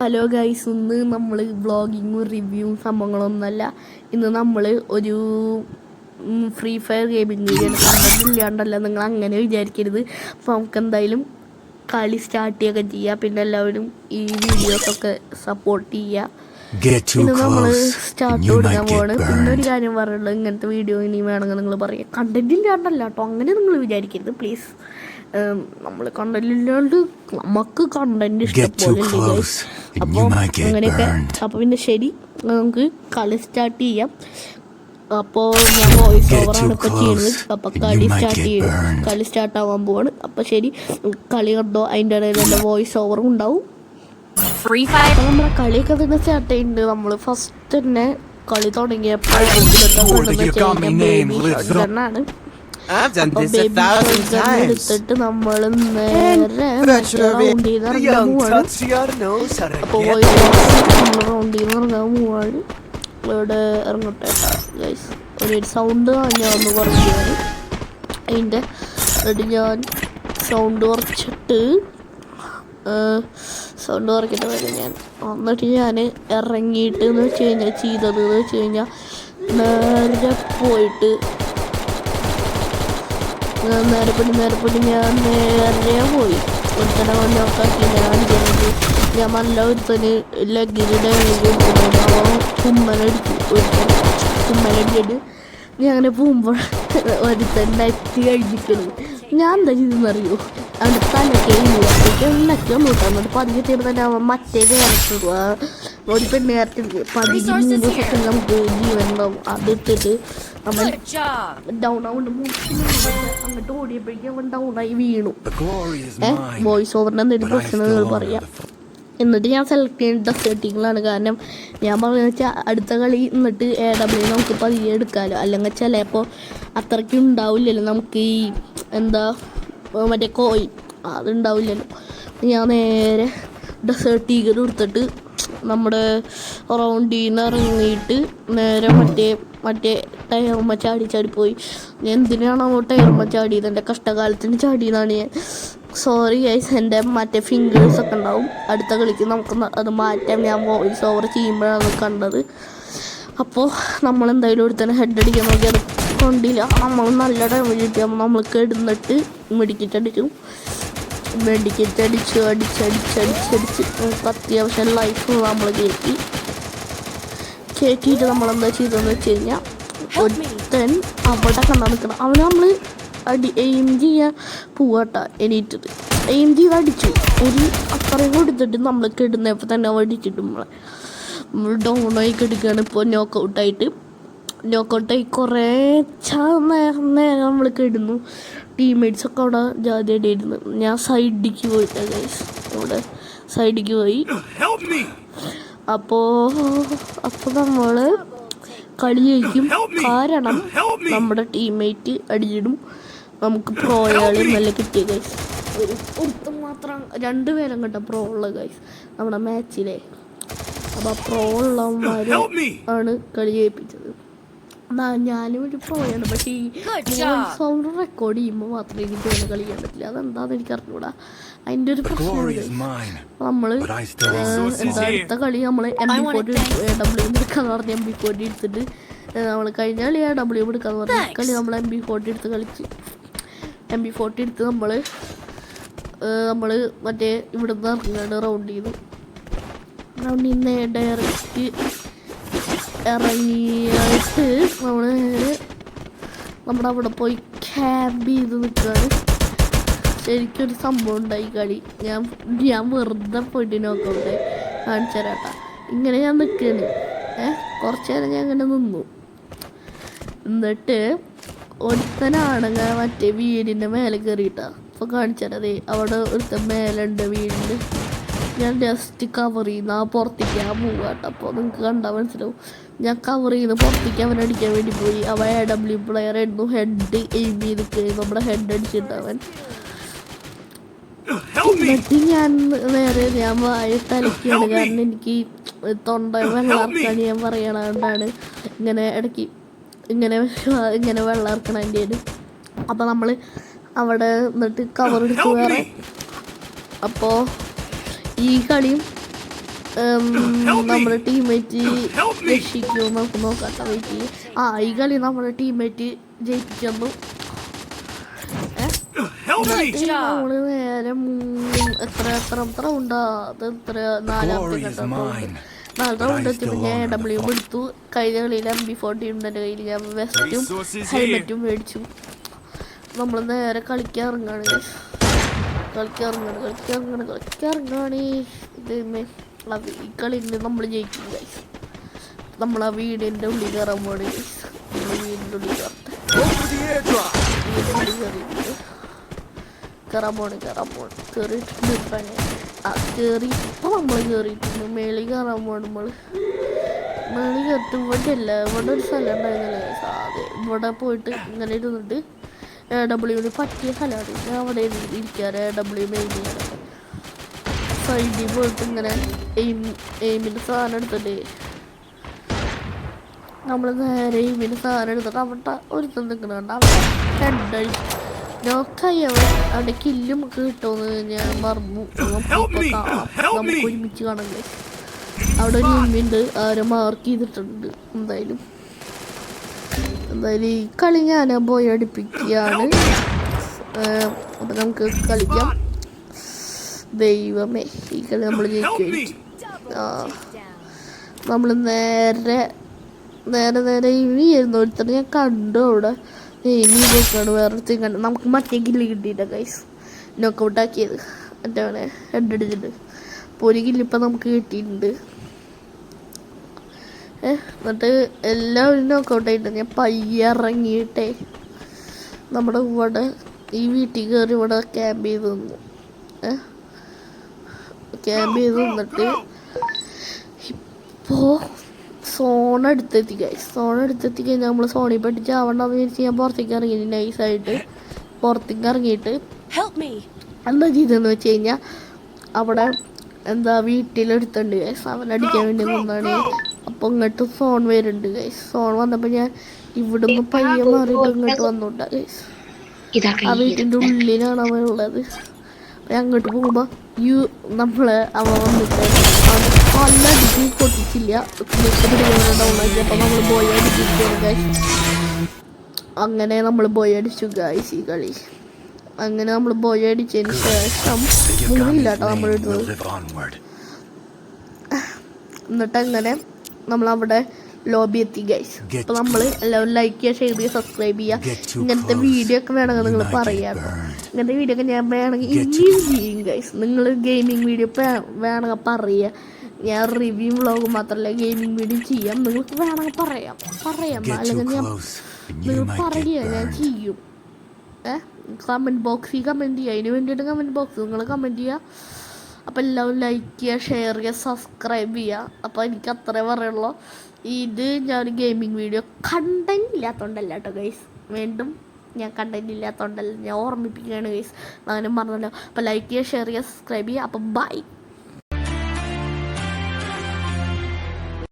Hello guys, ഇന്ന് നമ്മൾ വ്ളോഗിങ്ങും റിവ്യൂവും സംഭവങ്ങളൊന്നുമല്ല. ഇന്ന് നമ്മൾ ഒരു ഫ്രീ ഫയർ ഗെയിമിംഗ് വീഡിയോ കണ്ടിട്ടില്ലാണ്ടല്ല, നിങ്ങൾ അങ്ങനെ വിചാരിക്കരുത്. അപ്പോൾ നമുക്ക് എന്തായാലും കളി സ്റ്റാർട്ട് ചെയ്യുകയൊക്കെ ചെയ്യുക. പിന്നെ എല്ലാവരും ഈ വീഡിയോസൊക്കെ സപ്പോർട്ട് ചെയ്യുക. പിന്നെ നമ്മൾ സ്റ്റാർട്ട് കൊടുക്കാൻ പോവാണ്. പിന്നെ ഒരു കാര്യം പറയുള്ളത്, ഇങ്ങനത്തെ വീഡിയോ ഇനി വേണമെങ്കിൽ നിങ്ങൾ പറയുക. കണ്ടന്റ് ഇല്ലാണ്ടല്ല കേട്ടോ, അങ്ങനെ നിങ്ങൾ വിചാരിക്കരുത് പ്ലീസ്. നമ്മൾ കണ്ടന്റ് നമുക്ക് കണ്ടന്റ് ഇഷ്ടംപോലെ ഗൈസ്. അപ്പോൾ അങ്ങനെയൊക്കെ. അപ്പോൾ പിന്നെ ശരി, നമുക്ക് കളി സ്റ്റാർട്ട് ചെയ്യാം. അപ്പോൾ ഞാൻ വോയിസ് ഓവറാണ് ഇപ്പോൾ ചെയ്യുന്നത്. അപ്പോൾ കളി സ്റ്റാർട്ട് ആവാൻ പോവാണ്. അപ്പോൾ ശരി, കളി കണ്ടോ. അതിൻ്റെ ഇടയിൽ എൻ്റെ വോയിസ് ഓവറും ഉണ്ടാവും. നമ്മളെ കളിയൊക്കെ തന്നെ സ്റ്റാർട്ട് ചെയ്യുന്നുണ്ട്. നമ്മൾ ഫസ്റ്റ് തന്നെ കളി തുടങ്ങിയപ്പോൾ എടുത്തിട്ട് നമ്മൾ നേരെ റൗണ്ടിൽ നിന്ന് ഇറങ്ങാൻ പോവാണ്. ഇവിടെ ഇറങ്ങട്ടെ ഗൈസ്. ഒരു സൗണ്ട് ഞാൻ ഒന്ന് കുറച്ചാണ് അതിൻ്റെ ഞാൻ സൗണ്ട് കുറച്ചിട്ട് വരും ഞാൻ. എന്നിട്ട് ഞാൻ ഇറങ്ങിയിട്ട് എന്ന് വെച്ച് കഴിഞ്ഞാൽ ചെയ്തതെന്ന് വെച്ച് കഴിഞ്ഞാൽ നേരെ പോയിട്ട് നേരെ ഞാൻ നേരെ പോയി ഒരുത്തനെ നോക്കാക്കി. ഞാൻ നല്ല ഒരുത്തന് ലെഗിന് ഡാമേജ് കൊടുക്കുന്നുണ്ട്. അവൻ കുമ്മലടിച്ചിട്ട് ഞാൻ അങ്ങനെ പോകുമ്പോൾ ഒരുത്തൻ നെറ്റ് കഴിച്ചിട്ടുണ്ട്. ഞാൻ എന്താ ചെയ്തെന്നറിയോ, അവൻ്റെ തലക്കെ എണ്ണയ്ക്ക് നോട്ടാന്നിട്ട് പതിയെ തീർന്നിട്ട് അവൻ മറ്റേ കയറിട്ടുള്ളൂ. ഒരു പെണ്ണ് കയറിട്ടുണ്ട് 13 സെക്കൻഡ് നമുക്ക് ജീവൻ ഉണ്ടാവും. അതിട്ടിട്ട് അവൻ ഡൗൺ ആവുന്നുണ്ട്. അങ്ങോട്ട് ഓടിയപ്പോഴേക്കും അവൻ ഡൗണായി വീണു. വോയിസ് ഓവറിൻ്റെ എന്തെങ്കിലും പ്രശ്നങ്ങൾ പറയാം. എന്നിട്ട് ഞാൻ സെലക്ട് ചെയ്യുന്ന ഡെസേർട്ടിങ്ങളാണ്. കാരണം ഞാൻ പറഞ്ഞതെന്ന് വെച്ചാൽ അടുത്ത കളി എന്നിട്ട് AW നമുക്ക് പതിയെ എടുക്കാമല്ലോ. അല്ലെങ്കിൽ ചിലപ്പോൾ അത്രയ്ക്കും ഉണ്ടാവില്ലല്ലോ നമുക്ക് ഈ എന്താ മറ്റേ കോയിൻ, അതുണ്ടാവില്ലല്ലോ. ഞാൻ നേരെ ഡെസേർട്ട് ഈഗർ എടുത്തിട്ട് നമ്മുടെ റൗണ്ടിൽ നിന്ന് ഇറങ്ങിയിട്ട് നേരെ മറ്റേ ടയർമ ചാടിപ്പോയി. ഞാൻ എന്തിനാണോ ടയർമ ചാടിയത്, എൻ്റെ കഷ്ടകാലത്തിന് ചാടിയതാണ് ഞാൻ. സോറി ഗൈസ്, എൻ്റെ മറ്റേ ഫിംഗേഴ്സൊക്കെ ഉണ്ടാവും. അടുത്ത കളിക്ക് നമുക്ക് അത് മാറ്റാം. ഞാൻ വോയിസ് ഓവർ ചെയ്യുമ്പോഴാണ് കണ്ടത്. അപ്പോൾ നമ്മളെന്തായാലും ഒരുത്തന്നെ ഹെഡ് അടിക്കാൻ നോക്കി, അത് കൊണ്ടില്ല. നമ്മൾ നല്ല ഡാമേജ് കിട്ടിയാൽ നമ്മൾ കിടന്നിട്ട് മെഡിക്കറ്റ് അടിച്ച് നമുക്ക് അത്യാവശ്യം ലൈഫ് നമ്മൾ കയറ്റിയിട്ട് നമ്മളെന്താ ചെയ്തതെന്ന് വെച്ച് കഴിഞ്ഞാൽ, ഒരുത്തൻ അവിടെ കണ്ടാൽ നിൽക്കണം. അവന് നമ്മൾ എയിം ചെയ്യാൻ പോവാട്ട. എണീറ്റത് എയിം ചെയ്ത് അടിച്ചു. ഒരു അത്രയും കൊടുത്തിട്ട് നമ്മൾ കിടുന്നപ്പോൾ തന്നെ അടിച്ചിട്ട് നമ്മൾ ഡൗണായി കിടക്കുകയാണ്. ഇപ്പോൾ നോക്കൗട്ടായി കുറേ നേരം നമ്മൾ കിടന്നു. ടീംമേറ്റ്സൊക്കെ അവിടെ ജാതിയായിട്ട് ഇരുന്നു. ഞാൻ സൈഡിലേക്ക് പോയിട്ടാണ് ഗൈസ്, അവിടെ സൈഡിലേക്ക് പോയി. അപ്പോൾ നമ്മൾ കളി ജയിക്കും. കാരണം നമ്മുടെ ടീംമേറ്റ് അടിച്ചിടും. നമുക്ക് പ്രോയാൾ നല്ല കിട്ടിയ ഗൈസ്. ഒരുത്തം മാത്രം 2 പേരും കേട്ടോ പ്രോ ഉള്ള ഗൈസ് നമ്മുടെ മാച്ചിലെ. അപ്പോൾ പ്രോ ഉള്ളവന്മാർ ആണ് കളി ജയിപ്പിച്ചത്. ഞാനും ഒരു പ്രോയാണ്. പക്ഷേ ഈ സൗണ്ട് റെക്കോർഡ് ചെയ്യുമ്പോൾ മാത്രമേ എനിക്ക് തോന്നുന്നു കളിക്കാൻ പറ്റില്ല. അതെന്താണെന്ന് എനിക്ക് അറിഞ്ഞൂടാ. അതിൻ്റെ ഒരു പ്രശ്നമാണ്. നമ്മൾ അടുത്ത കളി നമ്മൾ MP40 AW എടുക്കാന്ന് പറഞ്ഞ് MP40 എടുത്തിട്ട് നമ്മൾ കഴിഞ്ഞ കളി AW എടുക്കാന്ന് പറഞ്ഞ കളി നമ്മൾ MP40 എടുത്ത് കളിച്ച്. MP40 എടുത്ത് നമ്മൾ മറ്റേ ഇവിടെ നിന്ന് ഇറങ്ങാണ്. റൗണ്ടിൽ നിന്ന് ഡയറക്റ്റ് ഇറങ്ങിയിട്ട് നമ്മൾ നമ്മുടെ അവിടെ പോയി ക്യാമ്പ് ചെയ്ത് നിൽക്കുകയാണ്. ശരിക്കൊരു സംഭവം ഉണ്ടായി കളി. ഞാൻ വെറുതെ പോയിട്ട് നോക്കട്ടെ കാണിച്ചു തരാട്ടാ. ഇങ്ങനെ ഞാൻ നിൽക്കുകയാണ്. കുറച്ച് നേരം ഞാൻ ഇങ്ങനെ നിന്നു. എന്നിട്ട് ഒരുത്തനാണെങ്കിൽ മറ്റേ വീടിൻ്റെ മേലെ കയറിയിട്ടാ. അപ്പോൾ കാണിച്ചു തരാം. അതെ, അവിടെ ഒരുത്തൻ മേലുണ്ട് വീടിൻ്റെ. ഞാൻ ജസ്റ്റ് കവർ ചെയ്യുന്ന പുറത്തേക്ക് പോവാട്ടോ. അപ്പോൾ നിങ്ങൾക്ക് കണ്ടാൽ മനസ്സിലാവും. ഞാൻ കവർ ചെയ്ത് പുറത്തേക്ക് അവനടിക്കാൻ വേണ്ടി പോയി. അവൻ AW പ്ലെയർ ആയിരുന്നു. ഹെഡ് എയിം ചെയ്തിട്ട് നമ്മുടെ ഹെഡ് അടിച്ചിട്ടവൻ. എന്നിട്ട് ഞാൻ വായ തലയ്ക്കാണ്. കാരണം എനിക്ക് തൊണ്ട വെള്ളാർക്കാൻ ഞാൻ പറയണതുകൊണ്ടാണ് ഇങ്ങനെ ഇടയ്ക്ക് ഇങ്ങനെ വെള്ളാർക്കണതിൻ്റെ. അപ്പോൾ നമ്മൾ അവിടെ എന്നിട്ട് കവർ എടുത്ത് വേറെ. അപ്പോൾ ഈ കളിയും നമ്മുടെ ടീമേറ്റ് രക്ഷിക്കുമോ നമുക്ക് നോക്കാം. വെയിറ്റ് ഈ കളി നമ്മുടെ ടീമേറ്റ് ജയിപ്പിച്ചു. നമ്മള് നേരെ എത്ര ഉണ്ടാ എത്ര 4 റൗണ്ട് എത്തിയപ്പോൾ ഞാൻ AW എടുത്തു. കഴിഞ്ഞ കളിയിൽ MB40 ഉണ്ട് എൻ്റെ കയ്യിൽ. ഞാൻ വെസ്റ്റും ഹെൽമെറ്റും മേടിച്ചു. നമ്മൾ നേരെ കളിക്കാറുങ്ങാണ് ഇതേ ഈ കളിയിൽ നമ്മൾ ജയിക്കും ഗൈസ്. നമ്മൾ ആ വീടിൻ്റെ ഉള്ളിൽ കയറാൻ പോണേ ഗൈസ്. നമ്മൾ വീടിൻ്റെ ഉള്ളിൽ കയറാൻ പോണ് കയറിയിട്ടുണ്ട്. കയറി ഇപ്പോൾ നമ്മൾ കയറിയിട്ടുണ്ട്. മേളിൽ കയറാൻ പോണ്. മേളിൽ കയറിട്ട് ഇവിടെ അല്ല, ഇവിടെ ഒരു സ്ഥലം ഉണ്ടായിരുന്നില്ല. അതെ, ഇവിടെ പോയിട്ട് ഇങ്ങനെ ഇരുന്നിട്ട് AW പറ്റിയ സ്ഥലമാണ്. ഞാൻ അവിടെ ഇരിക്കാറ്. AW മെയിനാണ്. സൈഡിൽ പോയിട്ട് ഇങ്ങനെ എയിമിൻ്റെ സാധനം എടുത്തിട്ട് നമ്മൾ നേരെ എയിമിൻ്റെ സാധനം എടുത്തിട്ട് അവിടെ ഒരുത്തം നിൽക്കുന്നുണ്ട്. അവിടെ ഹെഡായി നോക്കയ്യവൻ അവിടെ കില്ലും കിട്ടുമെന്ന് ഞാൻ മറന്നു. നമുക്ക് ഒരുമിച്ച് കാണണ്ടേ. അവിടെ ഒരു എയിമുണ്ട്, ആരെ മാർക്ക് ചെയ്തിട്ടുണ്ട്. എന്തായാലും ഈ കളി ഞാൻ പോയി അടുപ്പിക്കുകയാണ്. അപ്പം നമുക്ക് കളിക്കാം. ദൈവമേ, ഈ കളി നമ്മൾ ജയിക്കും. നമ്മൾ നേരെ ഇനിയായിരുന്നു ഒരുത്തർ ഞാൻ കണ്ടു അവിടെ. ഇനി നോക്കാണ് വേറെ കണ്ടു. നമുക്ക് മറ്റേ ഗില്ല് കിട്ടിയിട്ട ഗൈസ് നോക്കൗട്ടാക്കിയത്. മറ്റേ ഹെഡ് അടിച്ചിട്ട് അപ്പോൾ ഒരു ഗില്ല് ഇപ്പം നമുക്ക് കിട്ടിയിട്ടുണ്ട്. എന്നിട്ട് എല്ലാവരും നോക്കൗട്ടായിട്ട് ഞാൻ പയ്യെ ഇറങ്ങിയിട്ടേ നമ്മുടെ ഇവിടെ ഈ വീട്ടിൽ കയറി ഇവിടെ ക്യാമ്പ് ചെയ്ത് നിന്നു. നിന്നിട്ട് ഇപ്പോൾ സോൺ എടുത്തെത്തി കഴിഞ്ഞാൽ നമ്മൾ സോണി പഠിച്ച് ആവണ്ടെന്ന് വിചാരിച്ച് ഞാൻ പുറത്തേക്ക് ഇറങ്ങി. നൈസായിട്ട് പുറത്തേക്ക് ഇറങ്ങിയിട്ട് എന്താ ചെയ്തതെന്ന് വെച്ച് കഴിഞ്ഞാൽ അവിടെ വീട്ടിലെടുത്തുണ്ട് ഗൈസ്. അവനടിക്കാൻ വേണ്ടി നിന്നാണ്. അപ്പോൾ ഇങ്ങോട്ട് സോൺ വരുന്നുണ്ട് ഗൈസ്. സോൺ വന്നപ്പോൾ ഞാൻ ഇവിടുന്ന് പയ്യെ മാറിയിട്ട് ഇങ്ങോട്ട് വന്നുണ്ടാ ഗൈസ്. ആ വീട്ടിൻ്റെ ഉള്ളിലാണ് അവൻ ഉള്ളത്. അപ്പം അങ്ങോട്ട് പോകുമ്പോൾ അവൻ വന്നിട്ട് അവൻ പല്ലടിച്ച് പൊട്ടിച്ചില്ല. ഡൗണാക്കി. അപ്പം നമ്മൾ ബോയ് അടിച്ചിരിക്കുകയാണ് ഗൈസ്. അങ്ങനെ നമ്മൾ ബോയ് അടിച്ചു ഗൈസ്. ഈ കളി അങ്ങനെ നമ്മൾ ബോയ് അടിച്ചതിന് ശേഷം മൂന്നില്ല കേട്ടോ നമ്മൾ ഇട്ടത്. എന്നിട്ട് അങ്ങനെ നമ്മളവിടെ ലോബി എത്തി ഗൈസ്. അപ്പോൾ നമ്മൾ എല്ലാവരും ലൈക്ക് ചെയ്യുക, ഷെയർ ചെയ്യുക, സബ്സ്ക്രൈബ് ചെയ്യുക. ഇങ്ങനത്തെ വീഡിയോ ഒക്കെ വേണമെങ്കിൽ നിങ്ങൾ പറയാം. ഇങ്ങനത്തെ വീഡിയോ ഒക്കെ ഞാൻ വേണമെങ്കിൽ ഇനിയും ചെയ്യും ഗൈസ്. നിങ്ങൾ ഗെയിമിംഗ് വീഡിയോ വേണമെങ്കിൽ പറയുക. ഞാൻ റിവ്യൂ വ്ളോഗ് മാത്രമല്ല ഗെയിമിംഗ് വീഡിയോ ചെയ്യാം. നിങ്ങൾക്ക് വേണമെങ്കിൽ പറയാം. അല്ലെങ്കിൽ നിങ്ങൾ പറയുക, ഞാൻ ചെയ്യും. കമൻറ്റ് ബോക്സിൽ കമൻറ്റ് ചെയ്യുക. അതിന് വേണ്ടിയിട്ട് കമൻറ്റ് ബോക്സ് നിങ്ങൾ കമൻറ്റ് ചെയ്യുക. അപ്പോൾ എല്ലാവരും ലൈക്ക് ചെയ്യുക, ഷെയർ ചെയ്യുക, സബ്സ്ക്രൈബ് ചെയ്യുക. അപ്പോൾ എനിക്ക് അത്രേ പറയുള്ളൂ. ഇത് ഞാൻ ഗെയിമിംഗ് വീഡിയോ കണ്ടന്റ് ഇല്ലാത്തതുകൊണ്ടല്ല കേട്ടോ ഗൈസ്. വീണ്ടും ഞാൻ കണ്ടന്റ് ഇല്ലാത്തതുകൊണ്ടല്ല, ഞാൻ ഓർമ്മിപ്പിക്കുകയാണ് ഗൈസ്. അങ്ങനെ പറഞ്ഞല്ലോ. അപ്പോൾ ലൈക്ക് ചെയ്യുക, ഷെയർ ചെയ്യുക, സബ്സ്ക്രൈബ് ചെയ്യുക. അപ്പോൾ ബൈ.